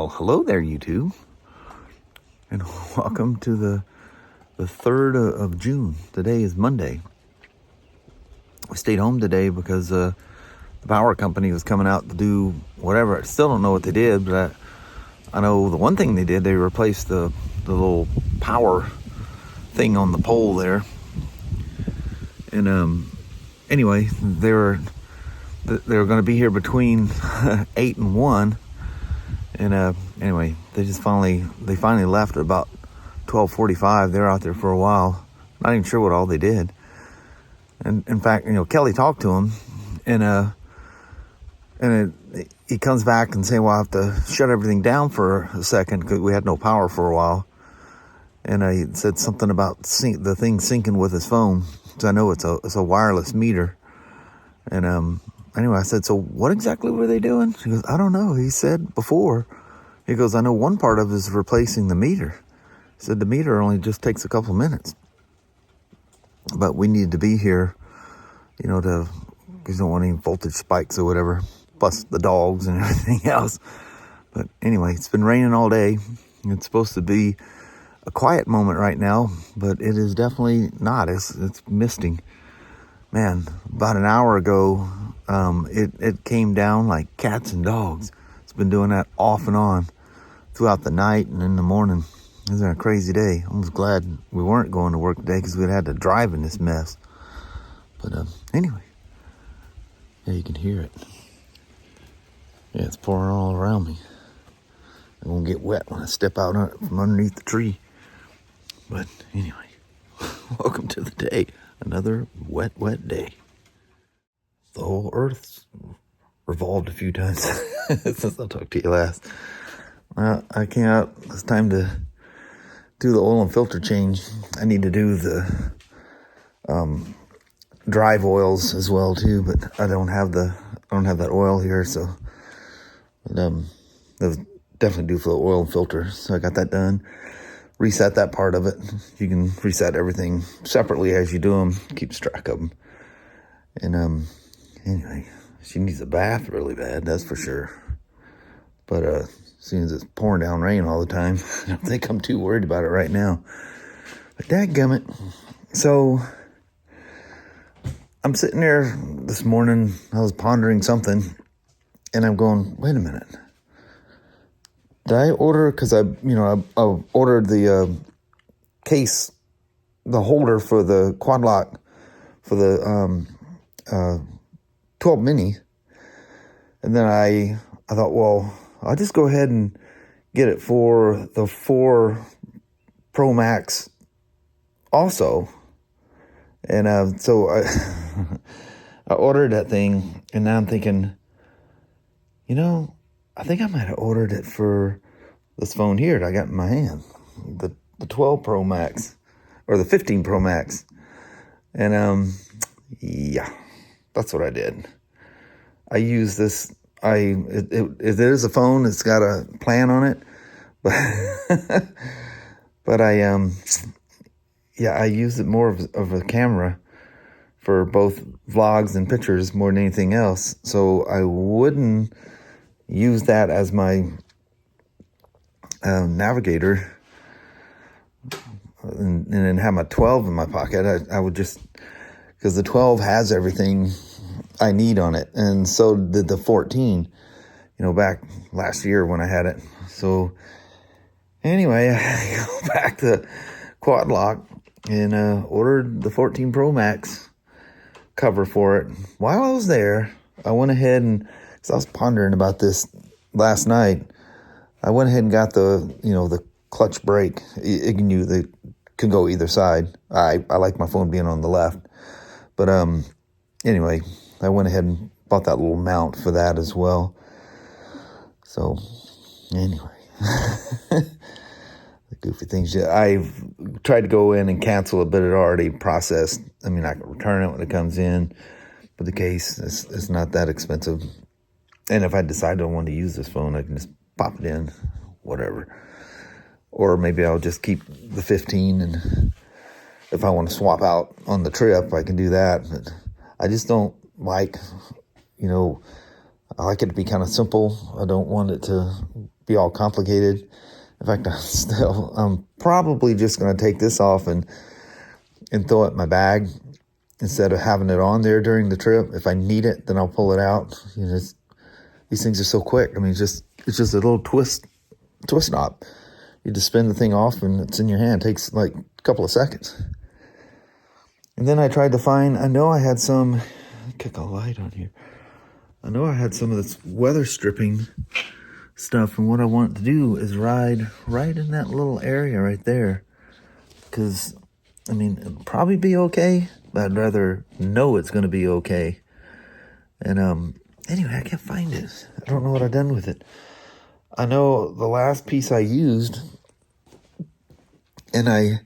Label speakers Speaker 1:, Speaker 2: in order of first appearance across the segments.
Speaker 1: Well, hello there, YouTube, and welcome to the 3rd of June. Today is Monday. We stayed home today because the power company was coming out to do whatever. I still don't know what they did, but I know the one thing they did, they replaced the little power thing on the pole there. And anyway, they were going to be here between 8 and 1. And anyway, they finally left at about 12:45. They were out there for a while. Not even sure what all they did. And in fact, Kelly talked to him, and he comes back and say, "Well, I have to shut everything down for a second because we had no power for a while." And he said something about the thing syncing with his phone. So I know it's a wireless meter. And anyway, I said, "So what exactly were they doing?" He goes, "I don't know." He said before, he goes, "I know one part of it is replacing the meter." He said the meter only just takes a couple minutes. But we need to be here, because you don't want any voltage spikes or whatever, plus the dogs and everything else. But anyway, it's been raining all day. It's supposed to be a quiet moment right now, but it is definitely not. It's misting. Man, about an hour ago, it came down like cats and dogs. It's been doing that off and on throughout the night and in the morning. It's been a crazy day. I was glad we weren't going to work today because we'd had to drive in this mess. But anyway, yeah, you can hear it. Yeah, it's pouring all around me. I'm going to get wet when I step out from underneath the tree. But anyway, welcome to the day. Another wet day. The whole Earth's revolved a few times since I talked to you last. I came out. It's time to do the oil and filter change. I need to do the drive oils as well too, but I don't have that oil here, so they'll definitely do for the oil and filter. So I got that done. Reset that part of it. You can reset everything separately as you do them. Keeps track of them. And anyway, she needs a bath really bad, that's for sure. But as soon as it's pouring down rain all the time, I don't think I'm too worried about it right now. But dadgummit. So I'm sitting there this morning. I was pondering something, and I'm going, wait a minute. Did I order, because I ordered the case, the holder for the QuadLock for the 12 mini, and then I thought, well, I'll just go ahead and get it for the 4 Pro Max also. And so I ordered that thing, and now I'm thinking, I think I might have ordered it for this phone here that I got in my hand, the 12 Pro Max, or the 15 Pro Max. And yeah, that's what I did. I use this. It is a phone. It's got a plan on it, but I use it more of a camera for both vlogs and pictures more than anything else. So I wouldn't use that as my navigator and then have my 12 in my pocket. I would just, because the 12 has everything I need on it, and so did the 14, back last year when I had it. So anyway, I go back to QuadLock and ordered the 14 Pro Max cover for it. While I was there, I went ahead and, because I was pondering about this last night, I went ahead and got the clutch brake. It can go either side. I like my phone being on the left. But anyway, I went ahead and bought that little mount for that as well. So anyway, the goofy things. I've tried to go in and cancel it, but it already processed. I mean, I can return it when it comes in, but the case is not that expensive. And if I decide I don't want to use this phone, I can just pop it in, whatever. Or maybe I'll just keep the 15, and if I want to swap out on the trip, I can do that. But I just don't like, I like it to be kind of simple. I don't want it to be all complicated. In fact, I'm probably just going to take this off and throw it in my bag instead of having it on there during the trip. If I need it, then I'll pull it out. You know, these things are so quick. I mean, it's just a little twist knob. You just spin the thing off and it's in your hand. It takes like a couple of seconds. And then I tried to find, I know I had some, kick a light on here. I know I had some of this weather stripping stuff, and what I want to do is ride right in that little area right there. Because, I mean, it'll probably be okay, but I'd rather know it's going to be okay. And anyway, I can't find it. I don't know what I've done with it. I know the last piece I used, and I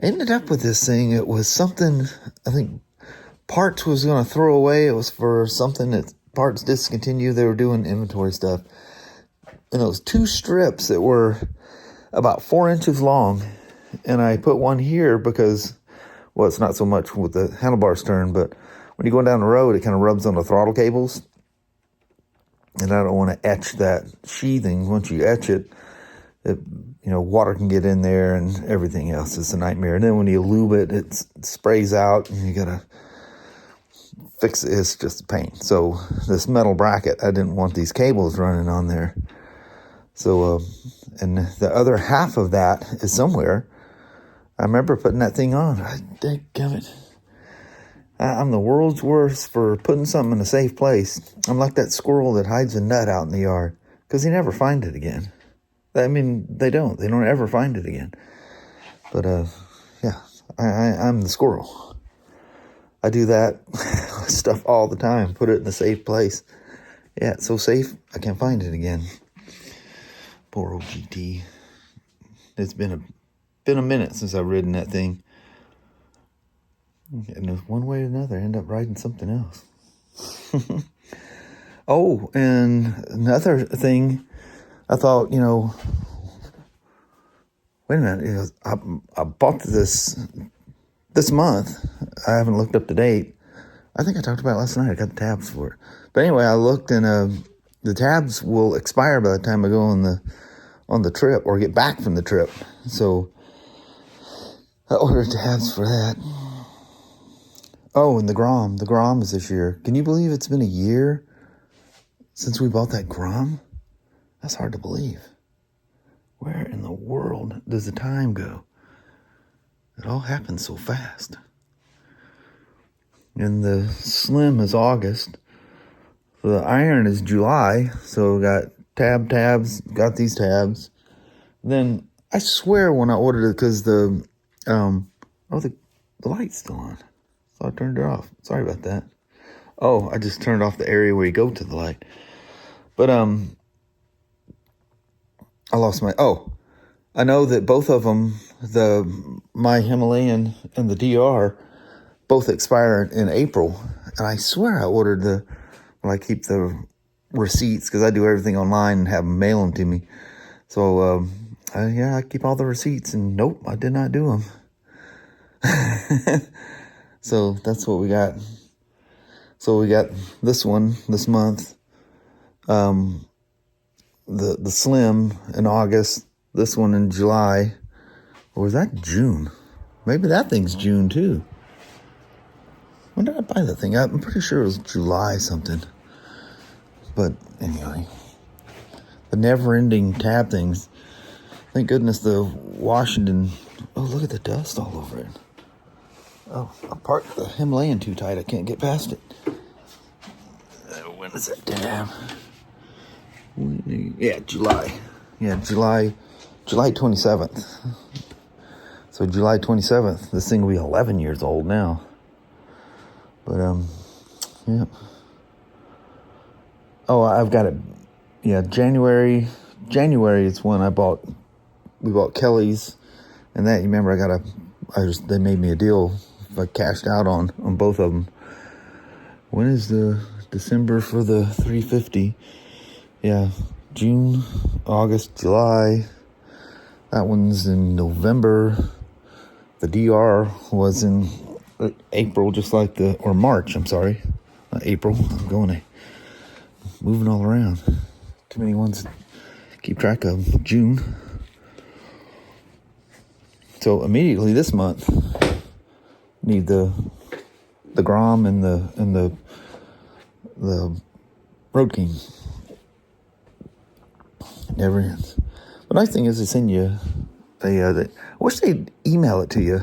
Speaker 1: ended up with this thing. It was something, I think, parts was going to throw away. It was for something that parts discontinued. They were doing inventory stuff. And it was 2 strips that were about 4 inches long. And I put one here because, well, it's not so much with the handlebars turn, but when you're going down the road, it kind of rubs on the throttle cables. And I don't want to etch that sheathing. Once you etch it, water can get in there and everything else. It's a nightmare. And then when you lube it, it sprays out and you got to fix it. It's just a pain. So this metal bracket, I didn't want these cables running on there. So, and the other half of that is somewhere. I remember putting that thing on. Dadgummit. I'm the world's worst for putting something in a safe place. I'm like that squirrel that hides a nut out in the yard because they never find it again. I mean, they don't ever find it again. But, yeah, I'm the squirrel. I do that stuff all the time. Put it in a safe place. Yeah, it's so safe, I can't find it again. Poor old GT. It's been a minute since I've ridden that thing. And one way or another, I end up riding something else. Oh, and another thing, I thought, wait a minute. I bought this month. I haven't looked up the date. I think I talked about it last night. I got the tabs for it. But anyway, I looked, and the tabs will expire by the time I go on the trip or get back from the trip. So I ordered tabs for that. Oh, and the Grom. The Grom is this year. Can you believe it's been a year since we bought that Grom? That's hard to believe. Where in the world does the time go? It all happens so fast. And the Slim is August. The Iron is July. So got tabs. Got these tabs. Then I swear when I ordered it, because the light's still on. So I turned it off. Sorry about that. Oh, I just turned off the area where you go to the light. But I lost my. Oh, I know that both of them, my Himalayan and the DR, both expire in April. And I swear I ordered I keep the receipts, because I do everything online and have them mail them to me. So, I keep all the receipts, and nope, I did not do them. So that's what we got. So we got this one this month. The Slim in August. This one in July. Or was that June? Maybe that thing's June too. When did I buy that thing? I'm pretty sure it was July something. But anyway, the never-ending tab things. Thank goodness the Washington. Oh, look at the dust all over it. Oh, I parked the Himalayan too tight. I can't get past it. When is that tab? Yeah, July. Yeah, July 27th. So July 27th, this thing will be 11 years old now. But, yeah. Oh, I've got it. Yeah, January is when we bought Kelly's. And that, you remember, they made me a deal. I cashed out on both of them. When is the December for the 350? Yeah, June, August, July. That one's in November. The DR was in April, or March, I'm sorry. Not April. I'm moving all around. Too many ones. keep track of June. So immediately this month, need the Grom and the Road King. Never ends. The nice thing is they send you I wish they'd email it to you.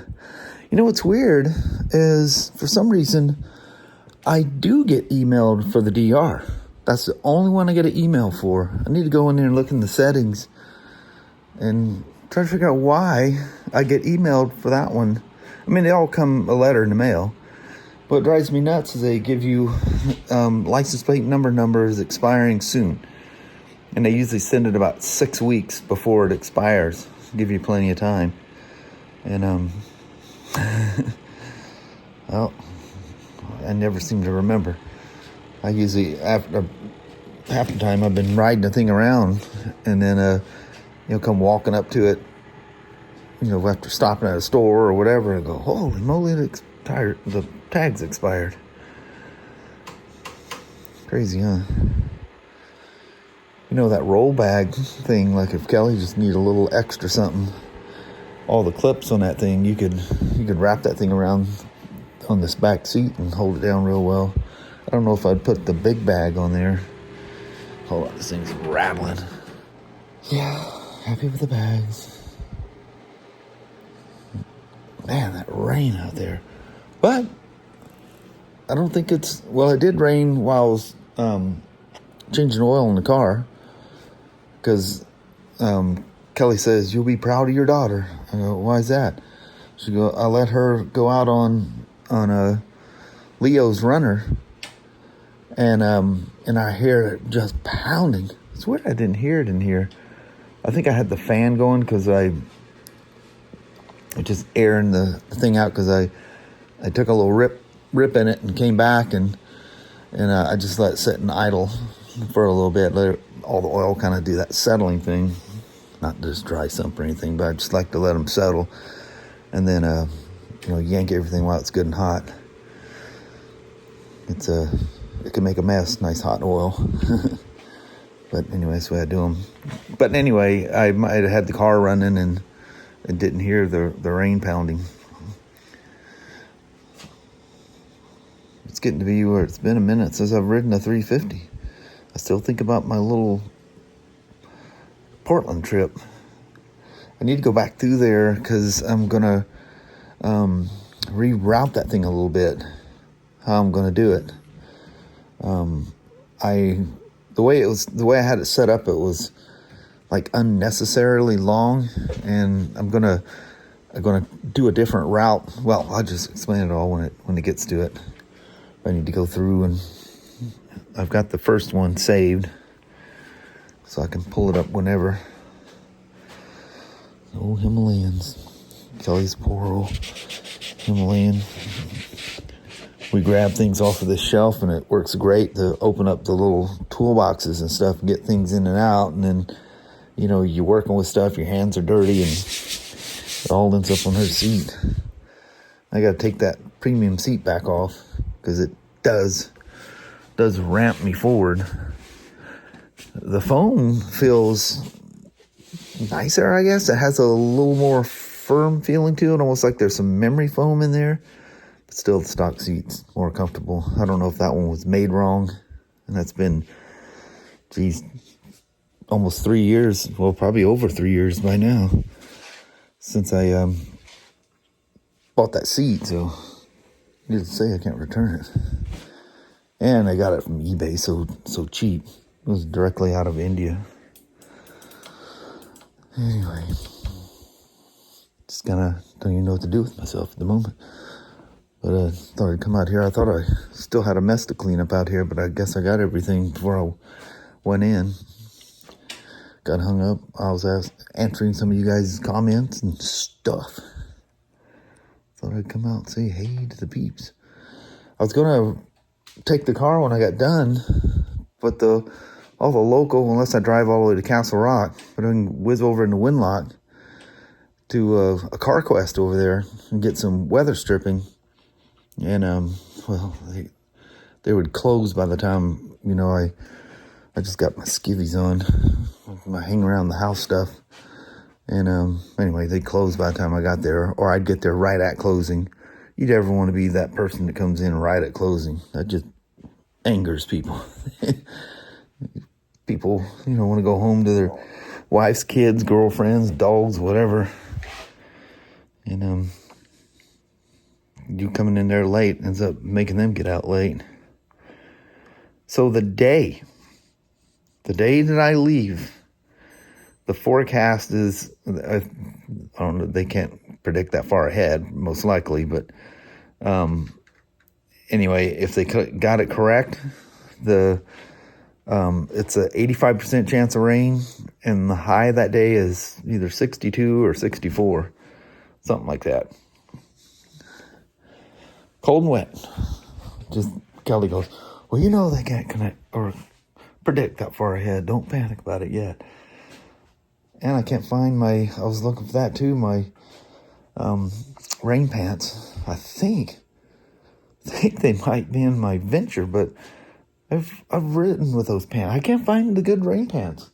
Speaker 1: You know what's weird is for some reason I do get emailed for the DR. That's the only one I get an email for. I need to go in there and look in the settings and try to figure out why I get emailed for that one. I mean, they all come a letter in the mail. What drives me nuts is they give you license plate number is expiring soon. And they usually send it about 6 weeks before it expires. Give you plenty of time. And, well, I never seem to remember. I usually, after half the time, I've been riding the thing around, and then, come walking up to it, after stopping at a store or whatever, and go, holy moly, the tag's expired. Crazy, huh? That roll bag thing, like if Kelly just need a little extra something, all the clips on that thing, you could wrap that thing around on this back seat and hold it down real well. I don't know if I'd put the big bag on there. Hold on, this thing's rattling. Yeah, happy with the bags. Man, that rain out there. But I don't think it did rain while I was changing oil in the car. Because Kelly says, you'll be proud of your daughter. I go, why is that? She go, I let her go out on Leo's runner, and I hear it just pounding. It's weird I didn't hear it in here. I think I had the fan going because I just airing the thing out because I took a little rip in it and came back and I just let it sit and idle for a little bit, let all the oil kind of do that settling thing, not just dry sump or anything, but I just like to let them settle, and then yank everything while it's good and hot. It can make a mess, nice hot oil. But anyway, that's the way I do them. But anyway, I might have had the car running and didn't hear the rain pounding. It's getting to be where it's been a minute since I've ridden a 350. I still think about my little Portland trip. I need to go back through there because I'm going to reroute that thing a little bit. How I'm going to do it. The way I had it set up, it was like unnecessarily long, and I'm gonna do a different route. Well, I'll just explain it all when it gets to it. I need to go through, and I've got the first one saved, so I can pull it up whenever. Oh, Himalayans. Kelly's poor old Himalayan. We grab things off of this shelf, and it works great to open up the little toolboxes and stuff and get things in and out. And then, you're working with stuff, your hands are dirty, and it all ends up on her seat. I got to take that premium seat back off because it does ramp me forward. The foam feels nicer, I guess. It has a little more firm feeling to it, almost like there's some memory foam in there. But still, the stock seat's more comfortable. I don't know if that one was made wrong. And that's been, almost 3 years. Well, probably over 3 years by now. Since I bought that seat. So, needless to say, I can't return it. And I got it from eBay so cheap. It was directly out of India. Anyway. Just don't even know what to do with myself at the moment. But I thought I'd come out here. I thought I still had a mess to clean up out here, but I guess I got everything before I went in. Got hung up. I was answering some of you guys' comments and stuff. Thought I'd come out and say hey to the peeps. I was going to take the car when I got done, but all the local, unless I drive all the way to Castle Rock, but I can whiz over in the Windlock to a Car Quest over there and get some weather stripping. And, they would close by the time, I just got my skivvies on. my hang around the house stuff. And anyway, they closed by the time I got there, or I'd get there right at closing. You'd ever want to be that person that comes in right at closing. That just angers people. People, want to go home to their wives, kids, girlfriends, dogs, whatever. And you coming in there late ends up making them get out late. So the day that I leave, the forecast is, I don't know, they can't predict that far ahead, most likely, but anyway, if they got it correct, it's a 85% chance of rain, and the high that day is either 62 or 64, something like that. Cold and wet. Just Kelly goes, well, they can't connect or predict that far ahead. Don't panic about it yet. And I can't find I was looking for that too, my rain pants. I think they might be in my venture, but I've ridden with those pants. I can't find the good rain pants.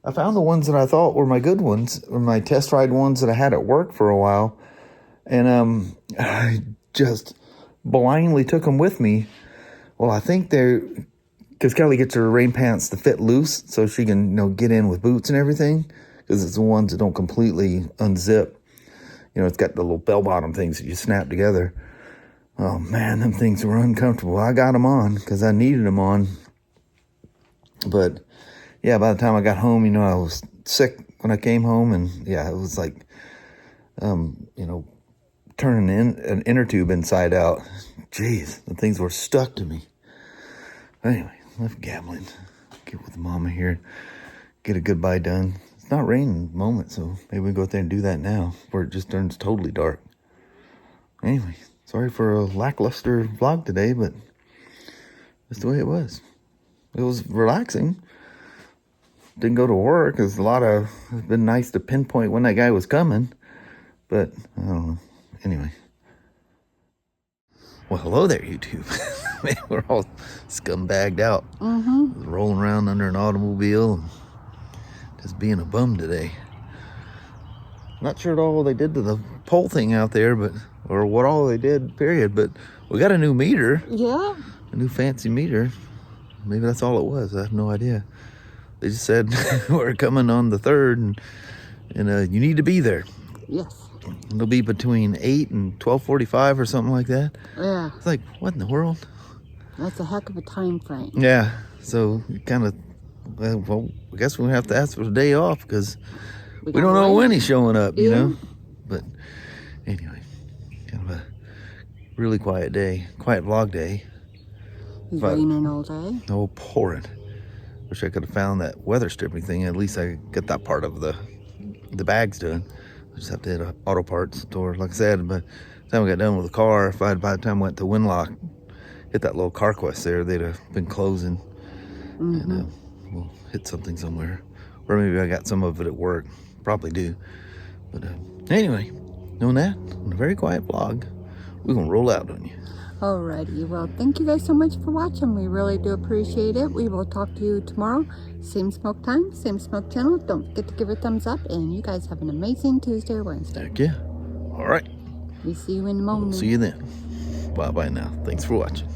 Speaker 1: I found the ones that I thought were my good ones, or my test ride ones that I had at work for a while. And I just blindly took them with me. Well, I think because Kelly gets her rain pants to fit loose so she can, get in with boots and everything, because it's the ones that don't completely unzip. It's got the little bell-bottom things that you snap together. Oh, man, them things were uncomfortable. I got them on because I needed them on. But, yeah, by the time I got home, I was sick when I came home. And, yeah, it was like, turning an inner tube inside out. Jeez, the things were stuck to me. Anyway, enough gambling. Get with Mama here. Get a goodbye done. It's not raining at the moment, so maybe we go out there and do that now before it just turns totally dark. Anyway, sorry for a lackluster vlog today, but that's the way it was. It was relaxing. Didn't go to work. It's been nice to pinpoint when that guy was coming, but I don't know. Anyway. Well, hello there, YouTube. Man, we're all scumbagged out. Rolling around under an automobile and just being a bum today. Not sure all they did to the pole thing out there, or what all they did, period. But we got a new meter. Yeah. A new fancy meter. Maybe that's all it was. I have no idea. They just said we're coming on the 3rd, and you need to be there. Yes. It'll be between 8 and 12:45 or something like that. Yeah. It's like, what in the world?
Speaker 2: That's a heck of a time frame.
Speaker 1: Yeah. So kind of, well, I guess we're going to have to ask for the day off because we don't know when he's showing up, But anyway, kind of a really quiet day, quiet vlog day.
Speaker 2: It's raining all day.
Speaker 1: Oh, pouring. Wish I could have found that weather stripping thing. At least I get that part of the bags done. I just have to hit an auto parts store. Like I said, by the time we got done with the car, by the time I went to Winlock, hit that little car quest there, they'd have been closing. And we'll hit something somewhere. Or maybe I got some of it at work. Probably do. But anyway, knowing that, on a very quiet vlog, we're going to roll out on you.
Speaker 2: Alrighty, well, thank you guys so much for watching. We really do appreciate it. We will talk to you tomorrow. Same smoke time, same smoke channel. Don't forget to give it a thumbs up. And you guys have an amazing Tuesday or Wednesday.
Speaker 1: Heck yeah. All right.
Speaker 2: We see you in a moment.
Speaker 1: We'll see you then. Bye-bye now. Thanks for watching.